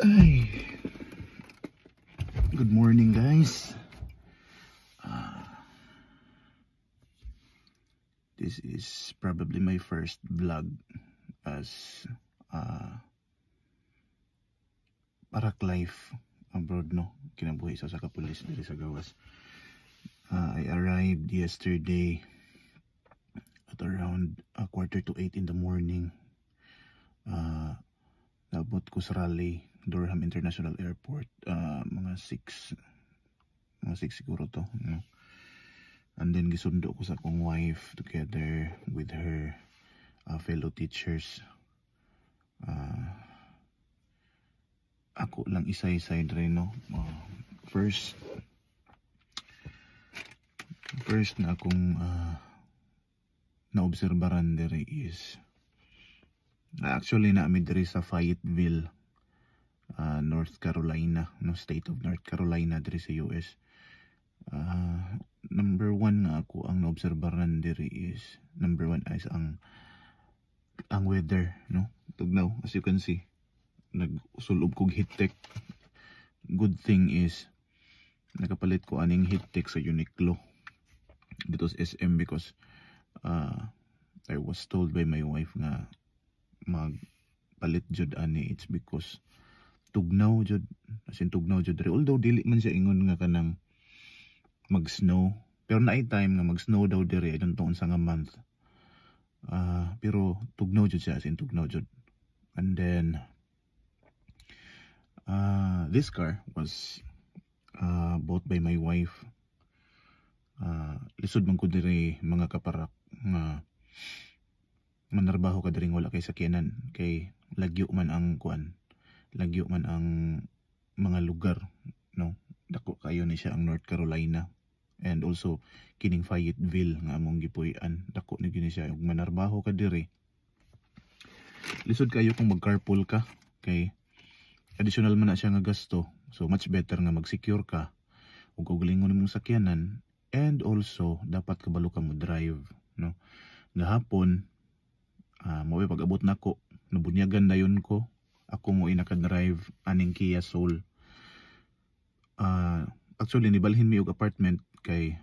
Ay. Good morning, guys. This is probably my first vlog as parak life abroad, no, kinabuhi sa kapulis diri sa gawas. I arrived yesterday at around 7:45 in the morning. Nabot ko sa Raleigh, Durham International Airport, mga 6 siguro to, no? And then gisundo ko sa akong wife together with her fellow teachers. Ako lang isa-isa rin, no? First na akong naobserbaran diri is actually naami diri sa Fayetteville, North Carolina, no, state of North Carolina diri sa US. Number one nga ako ang naobserbaran diri is number one is ang weather, no? Tugnaw, as you can see, nagsulob kog heat tech. Good thing is nakapalit ko aning heat tech sa Uniqlo dito sa SM because I was told by my wife nga magpalit jud ani. It's because tugnaw jud, as in tugnaw jud diri, although dili man siya ingon nga kanang mag-snow, pero naay time nga mag-snow daw diri, I don't know unsa nga month. Pero tugnaw jud siya, as in tugnaw jud. And then this car was bought by my wife. Lisod man ko diri mga kaparak nga manarbaho ka diri wala kay sakyanan, kay lagyo man ang lagyo man ang mga lugar, no? Dako kayo ni siya ang North Carolina, and also kining Fayetteville nga among gipuy-an, dako ni gini siya. Ug manarbaho ka diri, lisod kayo kung mag-carpool ka, kay additional man na siya nga gasto. So much better nga mag-secure ka ug ugalingon nimong sakyanan, and also dapat kabalo ka mo drive, no? Gahapon mao pag-abot nako, nabunyagan dayon ko, ako mo inaka-drive aning Kia Soul. Actually nibalhin mi og apartment kay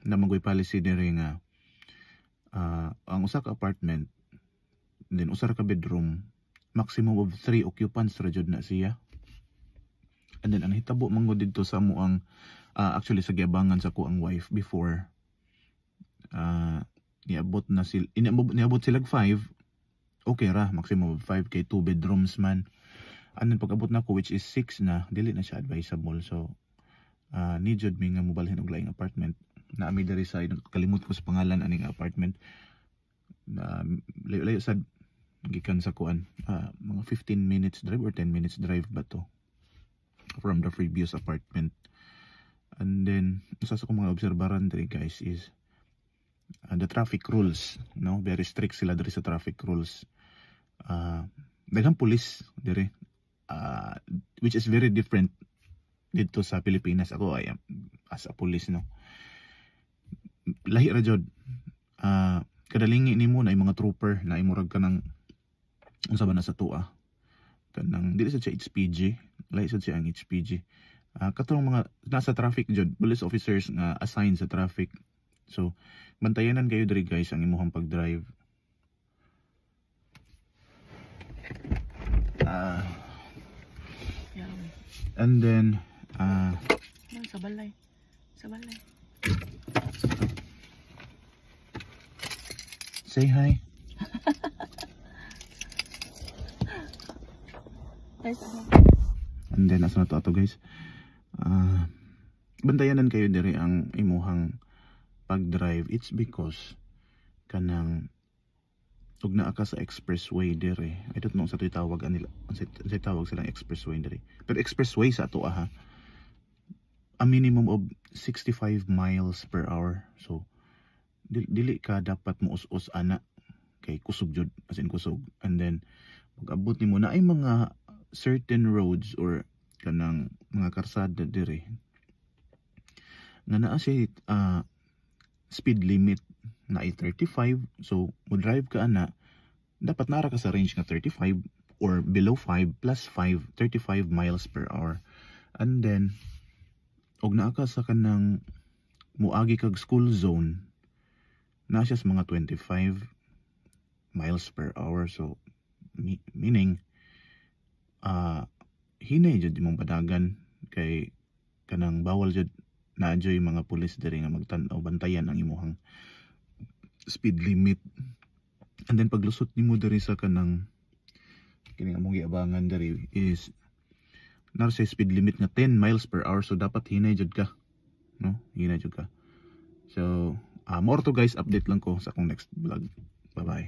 namanggoy policy diri nga ang usa ka apartment, then usa ka bedroom, maximum of 3 occupants ra jud na siya. And then ang hitabo manggo didto sa amo ang actually sa giabangan sa ko ang wife before, niabot silag 5, okay ra, maximum of 5 kay 2 bedrooms man. And then pag abot na ko, which is 6 na, dili na siya advisable. So need jud mi nga mobalhin og laing apartment na ami diri sa, kalimot ko sa pangalan aning apartment, layo sad gikan sa kuan, mga 15 minutes drive or 10 minutes drive ba to from the previous apartment. And then isa sa mga obserbaran diri, guys, is the traffic rules, no? Very strict sila diri sa traffic rules. Daghang pulis diri, which is very different dito sa Pilipinas. Ako ay as a police, no, lahi ra jud. Kadalingi nimo na mga trooper na imurag ka ng unsa ba na sa tua kanang dili sa HPG, lahi sad siya ang HPG. Katong mga nasa traffic jud, police officers nga assigned sa traffic. So bantayanan kayo diri, guys, ang imuhang pag-drive. And then sa balay. Say hi. And then asa na to guys, bantayanan kayo diri ang imuhang pag-drive. It's because kanang ug naa ka sa expressway diri, I don't know sa tawag anila, sa tawag silang expressway diri, pero expressway sa ato a minimum of 65 miles per hour. So dili ka dapat mo us-us ana, kay kusog jud, as in kusog. And then pag-abot nimo na ay mga certain roads or kanang mga karsada diri nga naa siya speed limit na ay 35. So mo drive ka ana, dapat nara ka sa range nga 35 or below 5 plus 5, 35 miles per hour. And then og naa ka sa kanang muagi kag school zone, na siya sa mga 25 miles per hour. So meaning hinay jud imong padagan kay kanang bawal jud na adyoy mga pulis diri nga magtan-aw bantayan ang imong speed limit. And then paglusot nimo diri sa kanang kini among giabangan diri is nar sa speed limit nga 10 miles per hour, so dapat hinay jud ka, no? Hinay jud ka. So more to guys, update lang ko sa akong next vlog. Bye bye.